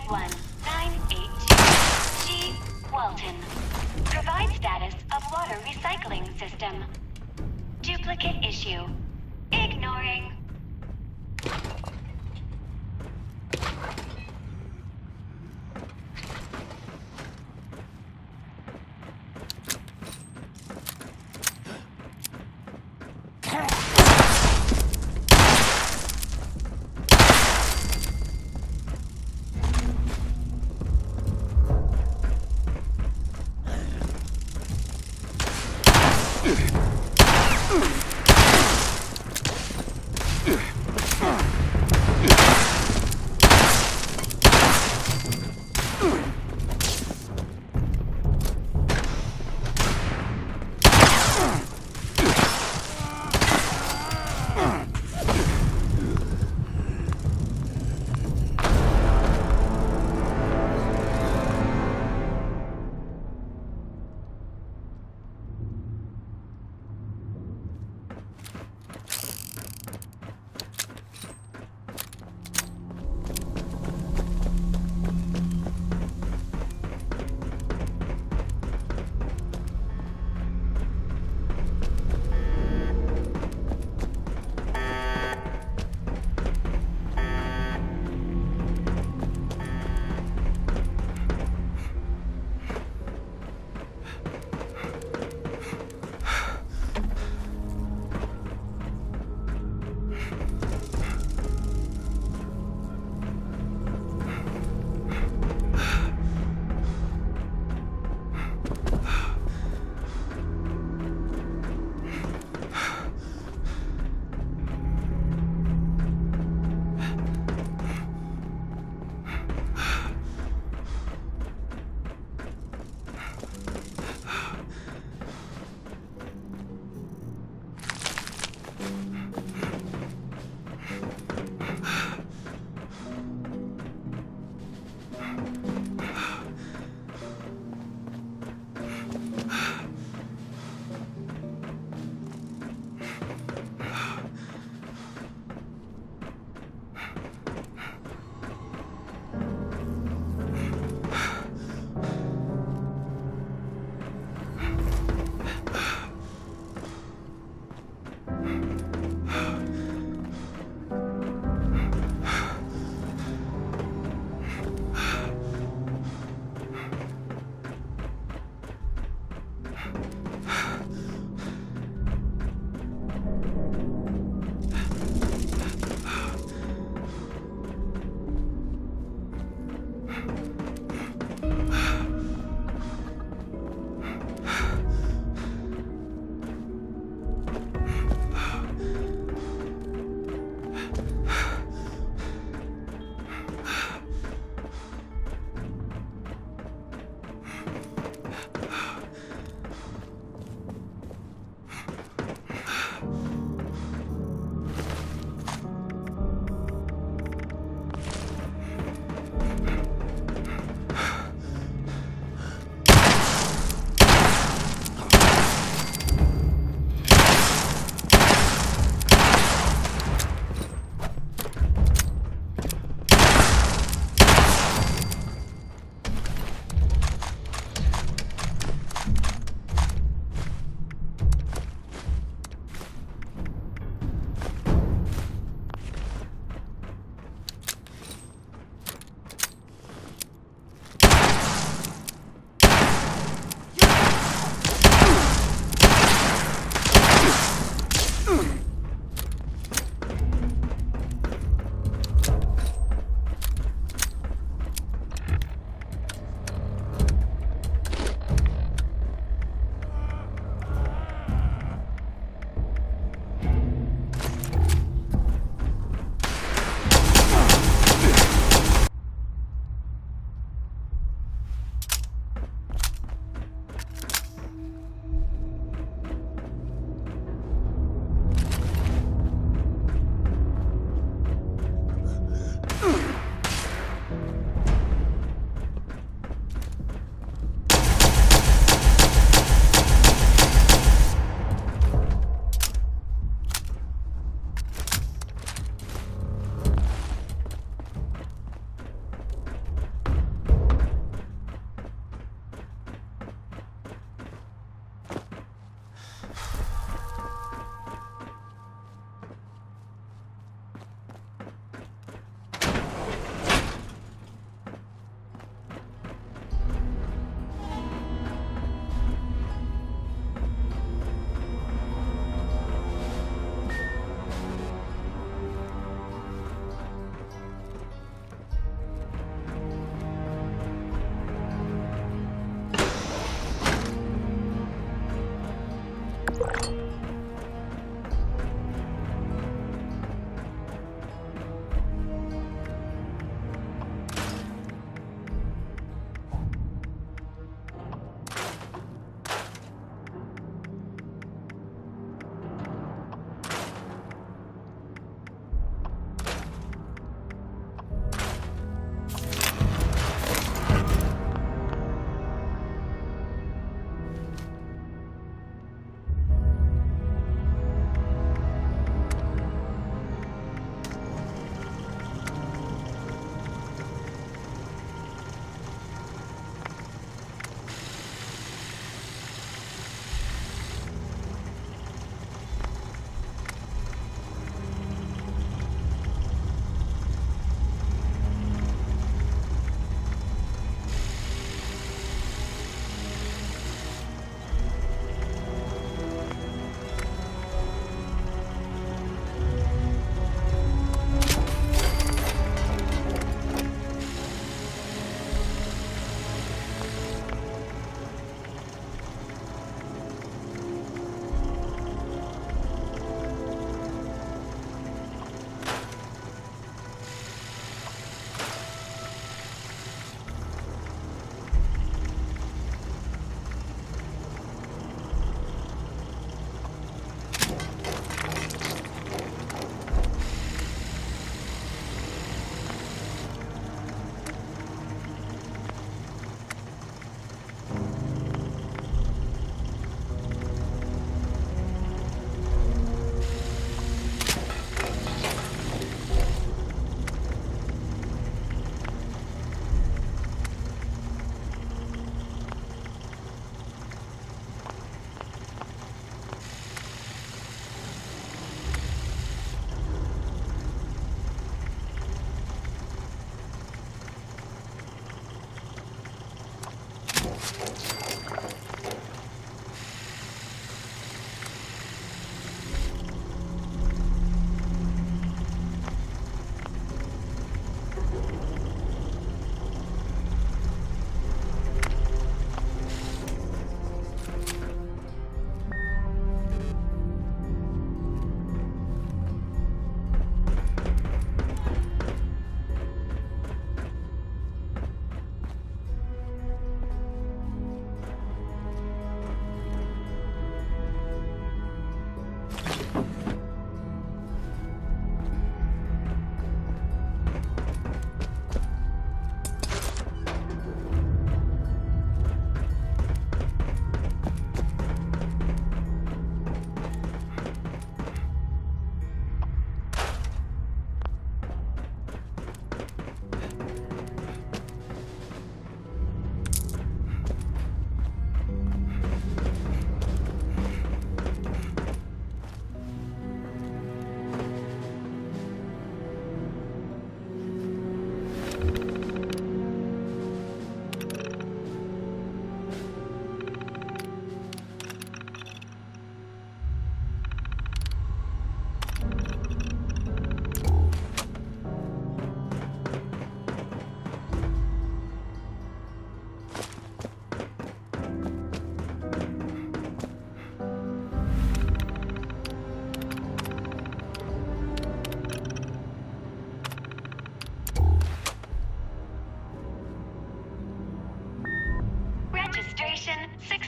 51982. G. Walton. Provide status of water recycling system. Duplicate issue. Ignoring.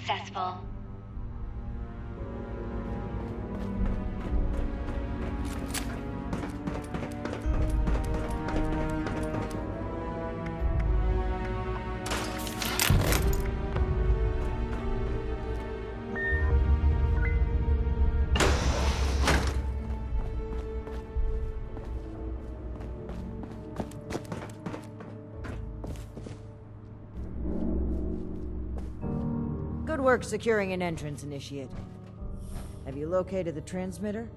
successful. Good work securing an entrance, Initiate. Have you located the transmitter?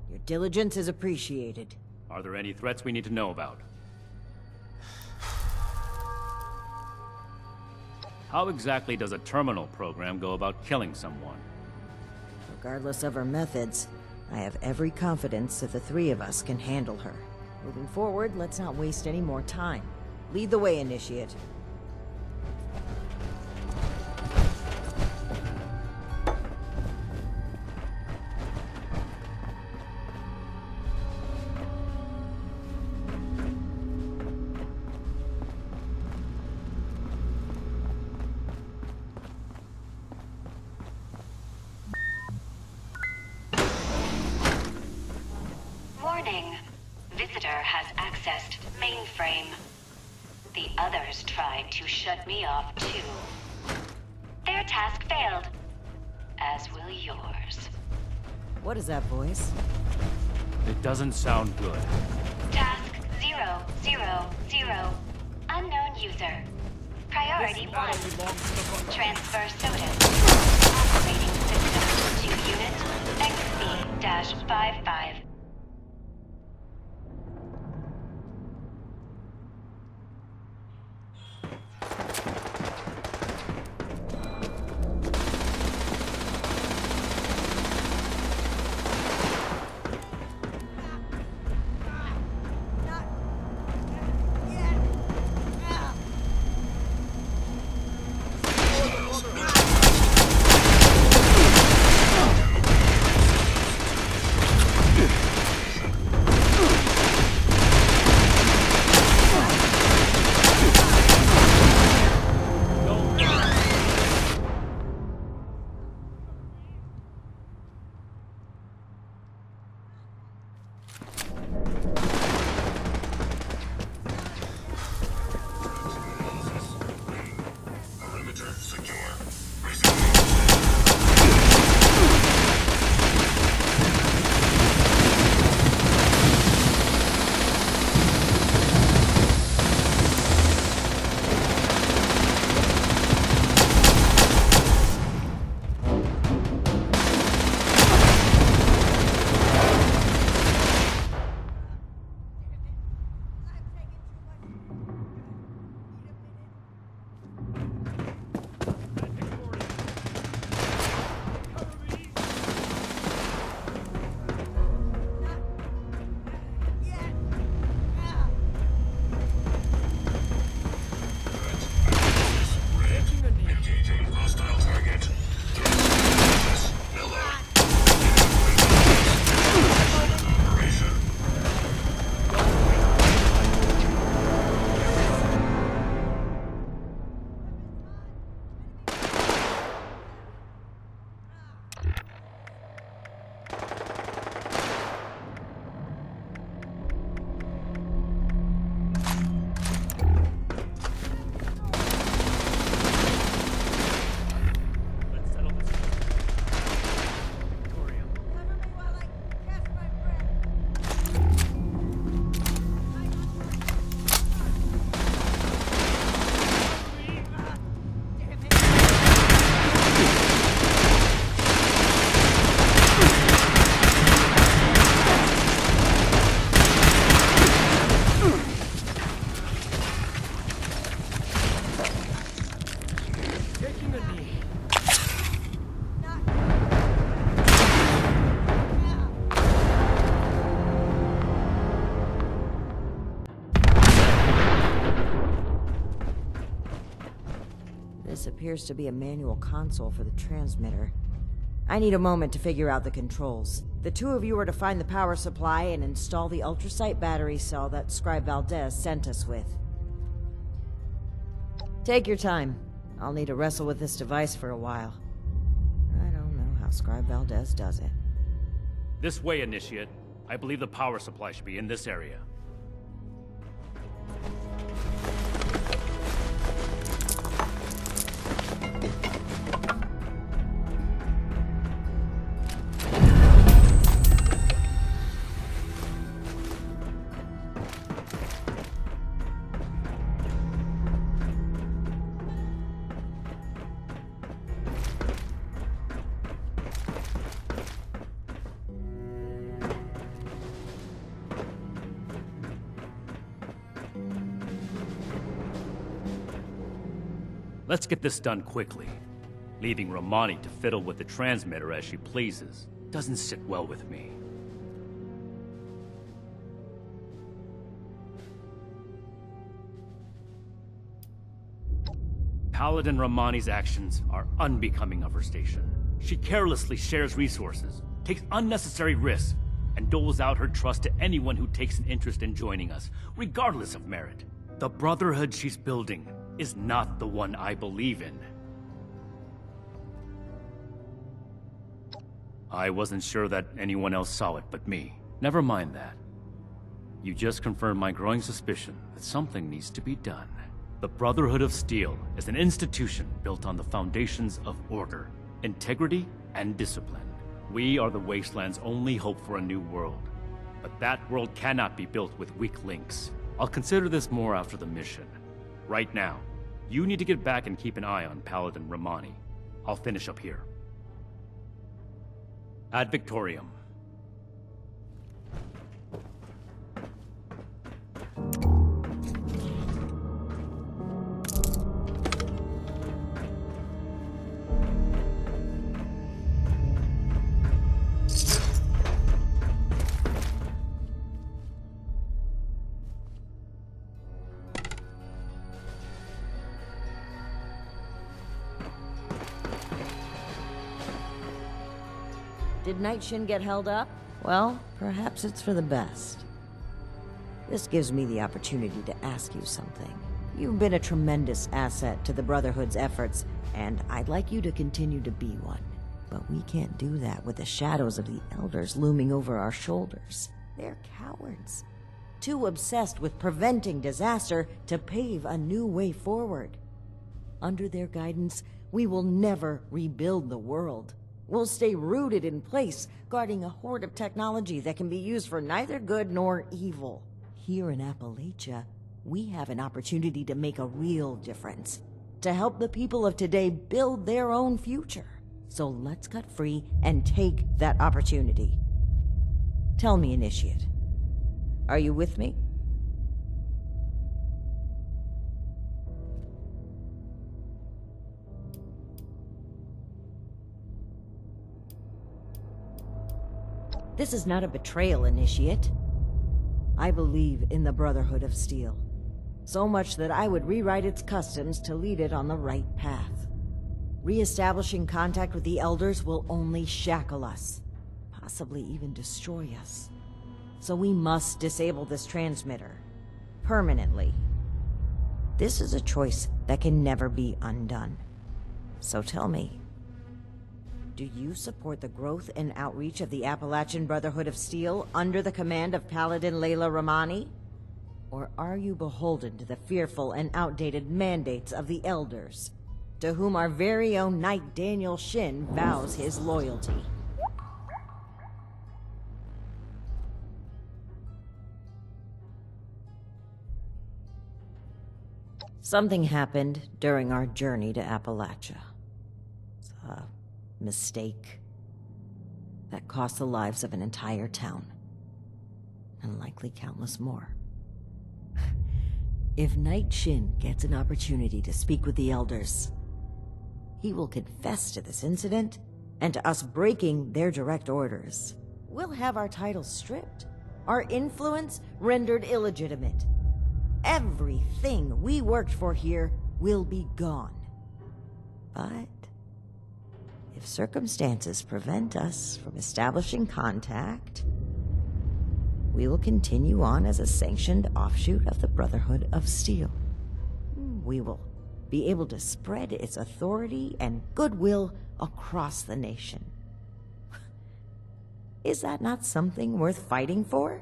Your diligence is appreciated. Are there any threats we need to know about? How exactly does a terminal program go about killing someone? Regardless of her methods, I have every confidence that the three of us can handle her. Moving forward, let's not waste any more time. Lead the way, Initiate. Warning. Visitor has accessed mainframe. The others tried to shut me off too. Their task failed, as will yours. What is that voice? It doesn't sound good. Task 000. Unknown user. Priority 1. Transfer SOTUS. Operating system to unit XB-55. This appears to be a manual console for the transmitter. I need a moment to figure out the controls. The two of you are to find the power supply and install the ultrasight battery cell that Scribe Valdez sent us with. Take your time. I'll need to wrestle with this device for a while. I don't know how Scribe Valdez does it. This way, Initiate. I believe the power supply should be in this area. Let's get this done quickly. Leaving Romani to fiddle with the transmitter as she pleases doesn't sit well with me. Paladin Romani's actions are unbecoming of her station. She carelessly shares resources, takes unnecessary risks, and doles out her trust to anyone who takes an interest in joining us, regardless of merit. The Brotherhood she's building is not the one I believe in. I wasn't sure that anyone else saw it but me. Never mind that. You just confirmed my growing suspicion that something needs to be done. The Brotherhood of Steel is an institution built on the foundations of order, integrity, and discipline. We are the Wasteland's only hope for a new world. But that world cannot be built with weak links. I'll consider this more after the mission. Right now, you need to get back and keep an eye on Paladin Romani. I'll finish up here. Ad Victorium. Did Night Shin get held up? Well, perhaps it's for the best. This gives me the opportunity to ask you something. You've been a tremendous asset to the Brotherhood's efforts, and I'd like you to continue to be one. But we can't do that with the shadows of the Elders looming over our shoulders. They're cowards. Too obsessed with preventing disaster to pave a new way forward. Under their guidance, we will never rebuild the world. We'll stay rooted in place, guarding a hoard of technology that can be used for neither good nor evil. Here in Appalachia, we have an opportunity to make a real difference, to help the people of today build their own future. So let's cut free and take that opportunity. Tell me, Initiate, are you with me? This is not a betrayal, Initiate. I believe in the Brotherhood of Steel. So much that I would rewrite its customs to lead it on the right path. Re-establishing contact with the Elders will only shackle us, possibly even destroy us. So we must disable this transmitter, permanently. This is a choice that can never be undone. So tell me, do you support the growth and outreach of the Appalachian Brotherhood of Steel under the command of Paladin Layla Romani? Or are you beholden to the fearful and outdated mandates of the Elders, to whom our very own Knight Daniel Shin vows his loyalty? Something happened during our journey to Appalachia. It's a mistake that cost the lives of an entire town, and likely countless more. If Knight Shin gets an opportunity to speak with the Elders, he will confess to this incident and to us breaking their direct orders. We'll have our titles stripped, our influence rendered illegitimate. Everything we worked for here will be gone. But if If circumstances prevent us from establishing contact, we will continue on as a sanctioned offshoot of the Brotherhood of Steel. We will be able to spread its authority and goodwill across the nation. Is that not something worth fighting for?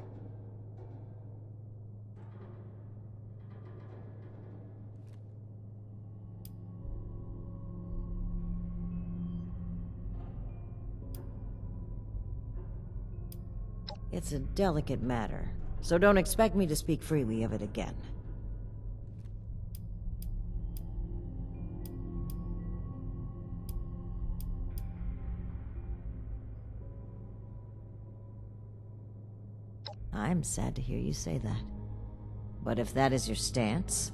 It's a delicate matter, so don't expect me to speak freely of it again. I'm sad to hear you say that. But if that is your stance,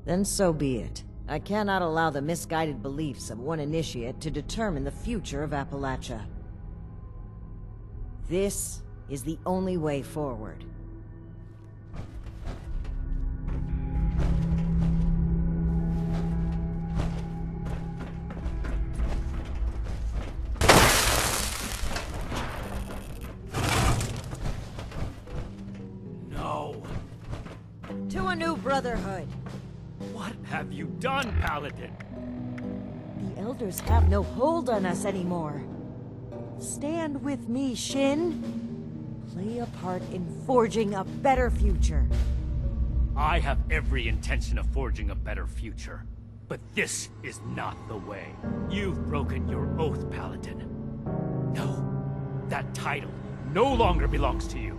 then so be it. I cannot allow the misguided beliefs of one initiate to determine the future of Appalachia. This is the only way forward. No! To a new brotherhood! What have you done, Paladin? The Elders have no hold on us anymore. Stand with me, Shin. Play a part in forging a better future. I have every intention of forging a better future. But this is not the way. You've broken your oath, Paladin. No, that title no longer belongs to you.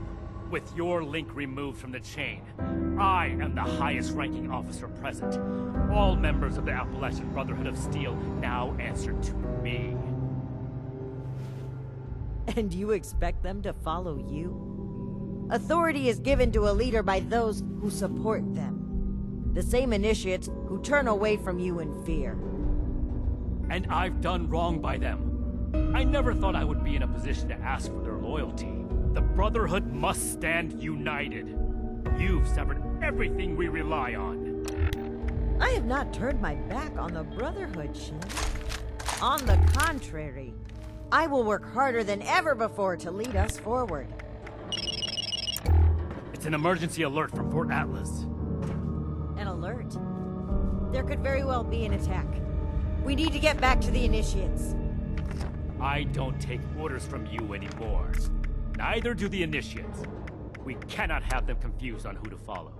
With your link removed from the chain, I am the highest-ranking officer present. All members of the Appalachian Brotherhood of Steel now answer to me. And you expect them to follow you? Authority is given to a leader by those who support them. The same initiates who turn away from you in fear. And I've done wrong by them. I never thought I would be in a position to ask for their loyalty. The Brotherhood must stand united. You've severed everything we rely on. I have not turned my back on the Brotherhood, Shin. On the contrary, I will work harder than ever before to lead us forward. It's an emergency alert from Fort Atlas. An alert? There could very well be an attack. We need to get back to the Initiates. I don't take orders from you anymore. Neither do the Initiates. We cannot have them confused on who to follow.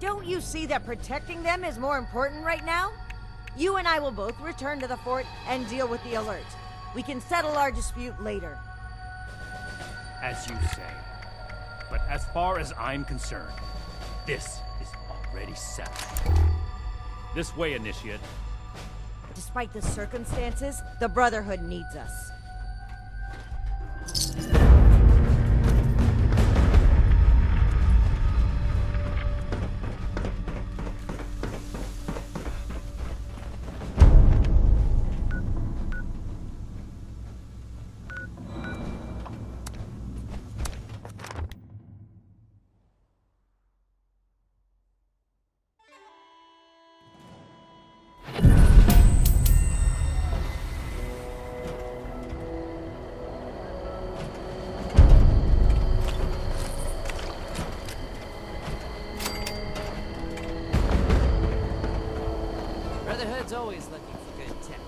Don't you see that protecting them is more important right now? You and I will both return to the fort and deal with the alert. We can settle our dispute later. As you say. But as far as I'm concerned, this is already settled. This way, Initiate. Despite the circumstances, the Brotherhood needs us. Brotherhood's always looking for good tech.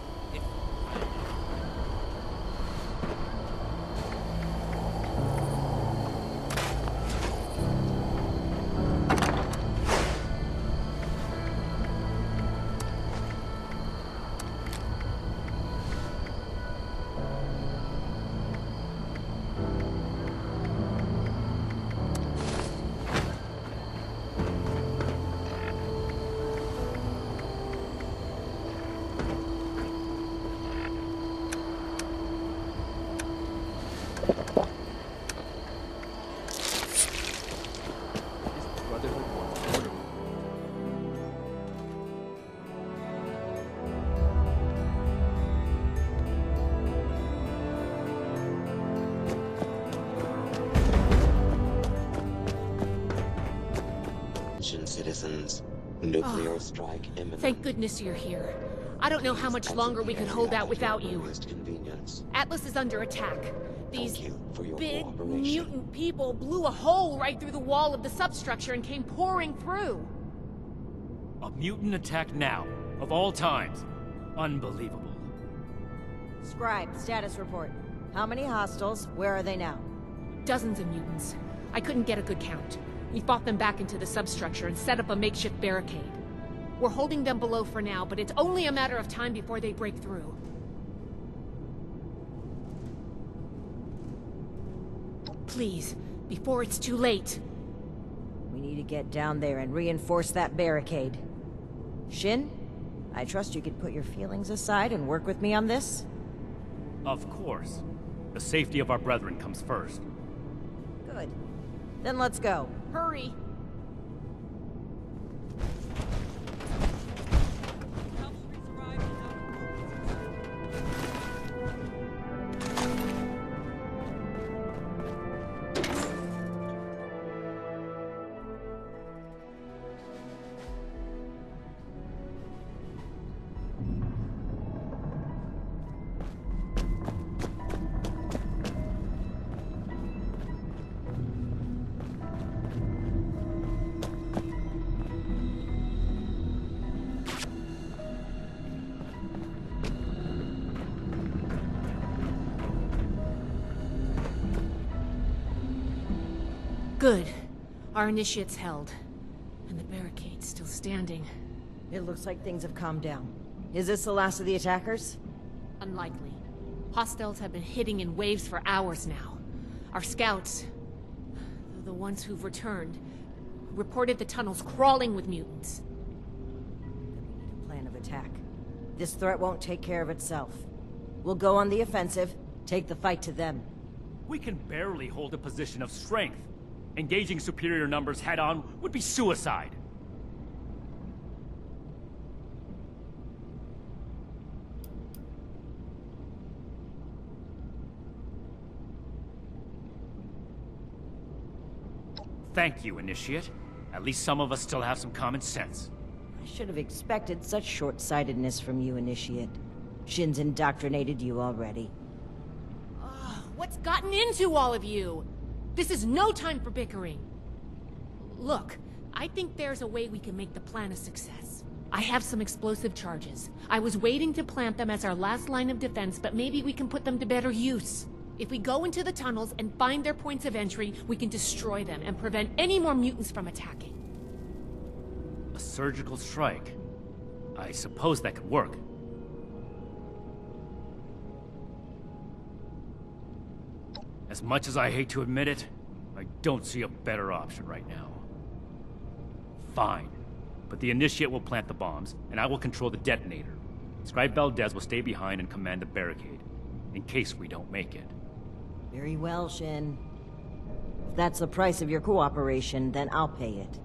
Citizens, nuclear strike imminent. Thank goodness you're here. I don't know how much longer we could hold out without you. Inconvenience. Atlas is under attack. These Thank you for your big cooperation. mutant people blew a hole right through the wall of the substructure and came pouring through. A mutant attack now, of all times. Unbelievable. Scribe, status report. How many hostiles? Where are they now? Dozens of mutants. I couldn't get a good count. We fought them back into the substructure and set up a makeshift barricade. We're holding them below for now, but it's only a matter of time before they break through. Please, before it's too late. We need to get down there and reinforce that barricade. Shin, I trust you can put your feelings aside and work with me on this? Of course. The safety of our brethren comes first. Good. Then let's go. Hurry! Good. Our initiate's held. And the barricade's still standing. It looks like things have calmed down. Is this the last of the attackers? Unlikely. Hostiles have been hitting in waves for hours now. Our scouts, the ones who've returned, reported the tunnels crawling with mutants. Then we need a plan of attack. This threat won't take care of itself. We'll go on the offensive, take the fight to them. We can barely hold a position of strength. Engaging superior numbers head-on would be suicide. Thank you, Initiate. At least some of us still have some common sense. I should have expected such short-sightedness from you, Initiate. Shin's indoctrinated you already. What's gotten into all of you? This is no time for bickering. Look, I think there's a way we can make the plan a success. I have some explosive charges. I was waiting to plant them as our last line of defense, but maybe we can put them to better use. If we go into the tunnels and find their points of entry, we can destroy them and prevent any more mutants from attacking. A surgical strike. I suppose that could work. As much as I hate to admit it, I don't see a better option right now. Fine. But the Initiate will plant the bombs, and I will control the detonator. Scribe Valdez will stay behind and command the barricade, in case we don't make it. Very well, Shin. If that's the price of your cooperation, then I'll pay it.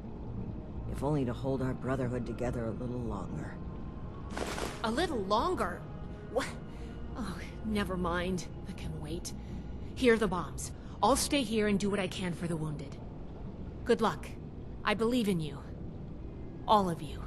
If only to hold our Brotherhood together a little longer. A little longer? What? Oh, never mind. I can wait. Here are the bombs. I'll stay here and do what I can for the wounded. Good luck. I believe in you. All of you.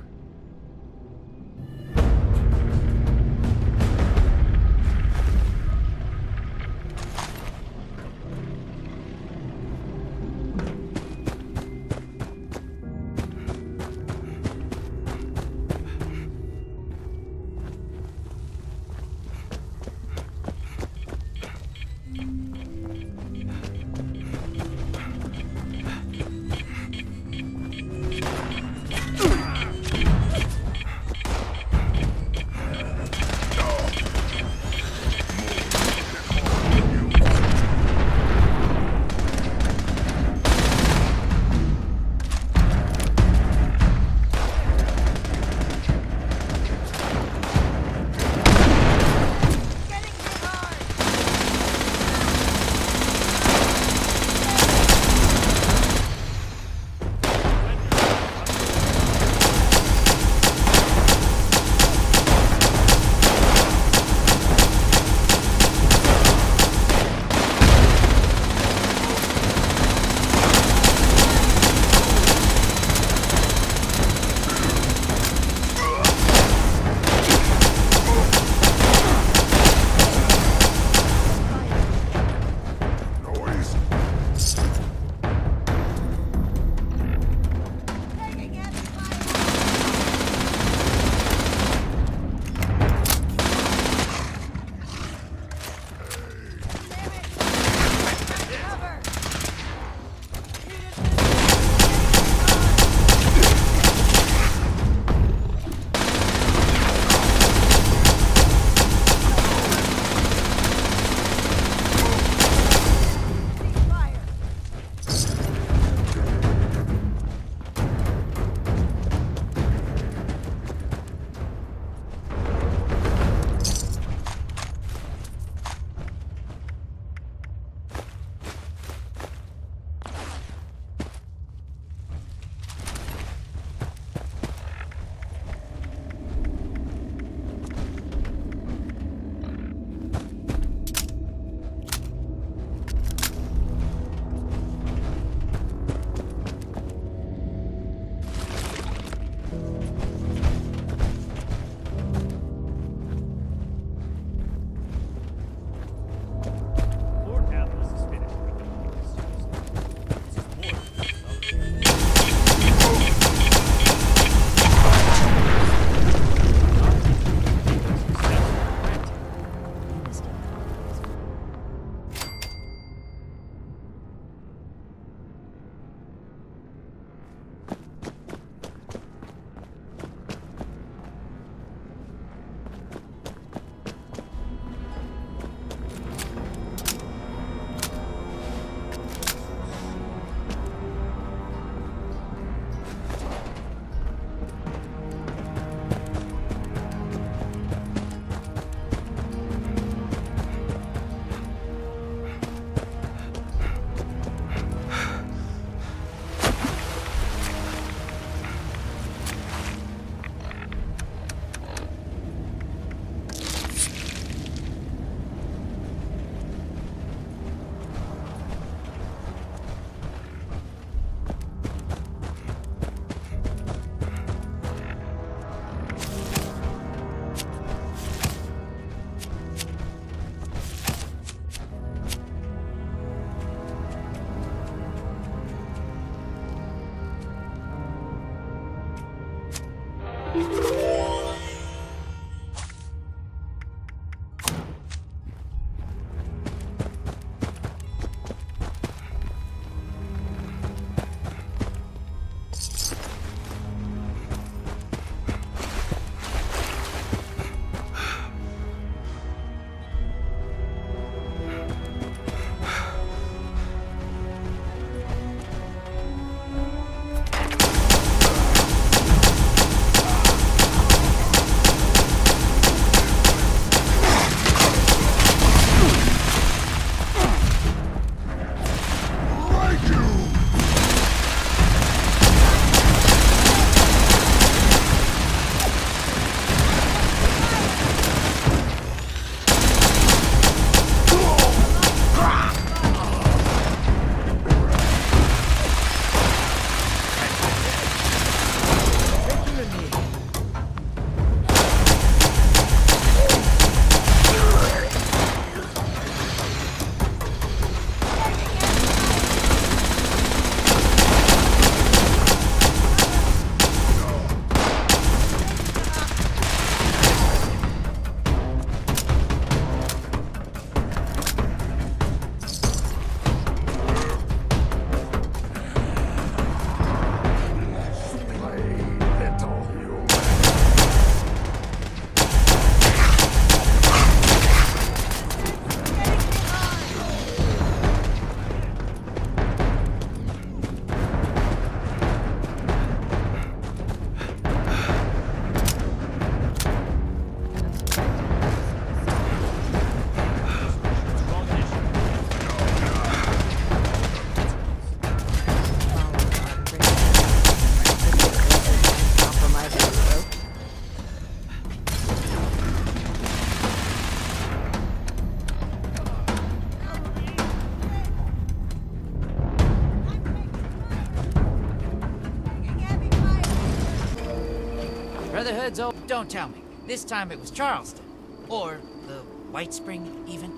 Brotherhood's oh, don't tell me. This time it was Charleston. Or the White Spring, even.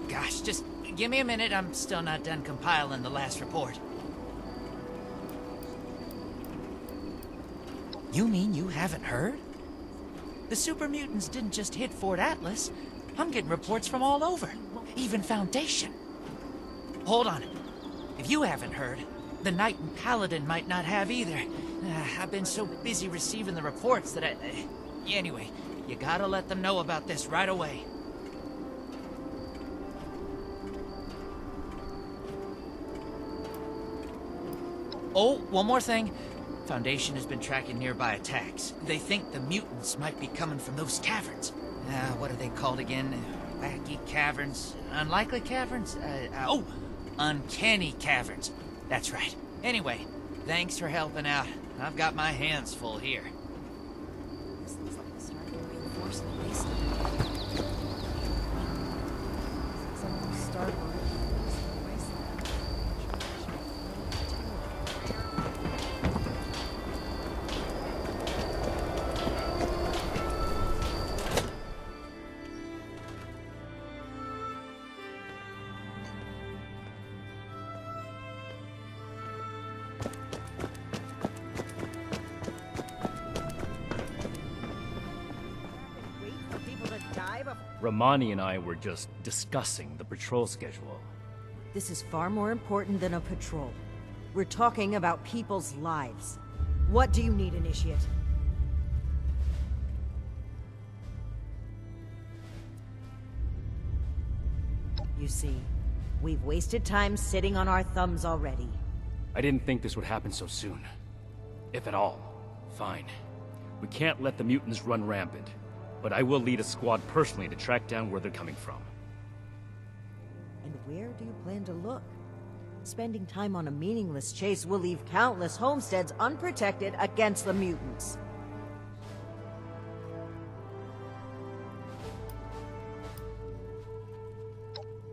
Gosh, just give me a minute. I'm still not done compiling the last report. You mean you haven't heard? The super mutants didn't just hit Fort Atlas. I'm getting reports from all over. Even Foundation. Hold on. If you haven't heard, the Knight and Paladin might not have either. I've been so busy receiving the reports that anyway, you gotta let them know about this right away. Oh, one more thing. Foundation has been tracking nearby attacks. They think the mutants might be coming from those caverns. What are they called again? Wacky caverns? Unlikely caverns? Uncanny caverns. That's right. Anyway, thanks for helping out. I've got my hands full here. This looks like the start of a reinforcement base. Starboard. Romani and I were just discussing the patrol schedule. This is far more important than a patrol. We're talking about people's lives. What do you need, Initiate? You see, we've wasted time sitting on our thumbs already. I didn't think this would happen so soon. If at all. Fine. We can't let the mutants run rampant. But I will lead a squad personally to track down where they're coming from. And where do you plan to look? Spending time on a meaningless chase will leave countless homesteads unprotected against the mutants.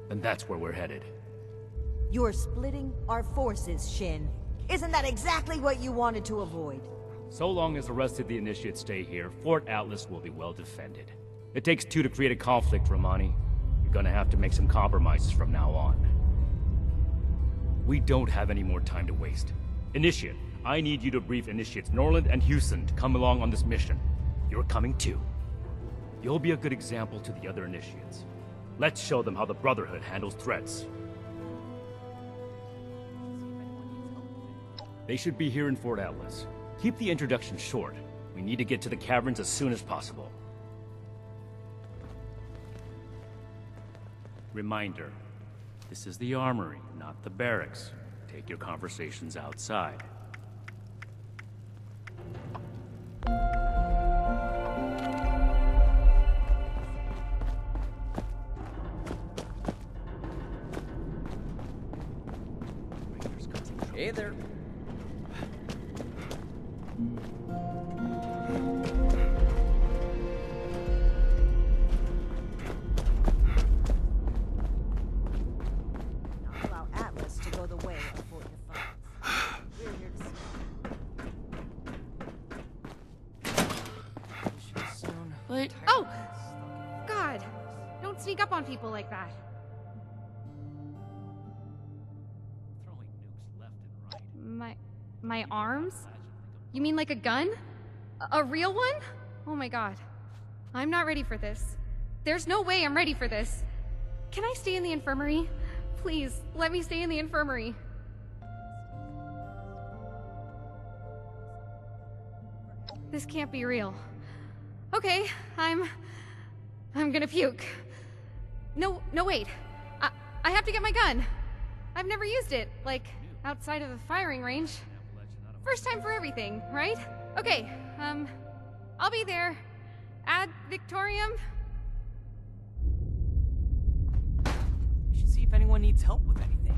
And that's where we're headed. You're splitting our forces, Shin. Isn't that exactly what you wanted to avoid? So long as the rest of the Initiates stay here, Fort Atlas will be well defended. It takes two to create a conflict, Romani. You're gonna have to make some compromises from now on. We don't have any more time to waste. Initiate, I need you to brief Initiates Norland and Houston to come along on this mission. You're coming too. You'll be a good example to the other Initiates. Let's show them how the Brotherhood handles threats. They should be here in Fort Atlas. Keep the introduction short. We need to get to the caverns as soon as possible. Reminder, this is the armory, not the barracks. Take your conversations outside. Hey there. Allow Atlas to go the way of Fort Defiance. We're here to see. But Oh! God! Don't sneak up on people like that. Throwing nukes left and right. My arms? You mean like a gun? A real one? Oh my god. I'm not ready for this. There's no way I'm ready for this. Can I stay in the infirmary? Please, let me stay in the infirmary. This can't be real. Okay, I'm gonna puke. No, wait. I have to get my gun. I've never used it, like, outside of the firing range. First time for everything, right? Okay, I'll be there. Ad Victorium? We should see if anyone needs help with anything.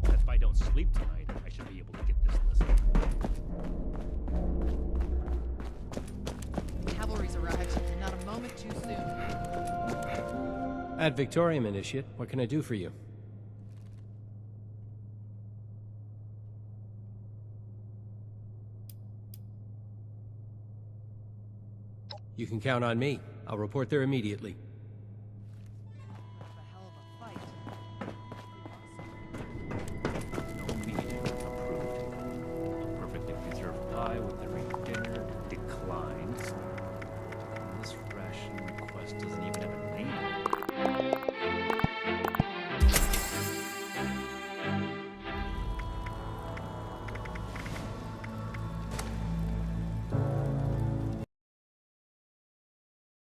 If I don't sleep tonight, I should be able to get this list. Cavalry's arrived, and not a moment too soon. Ad Victoriam, Initiate. What can I do for you? You can count on me. I'll report there immediately.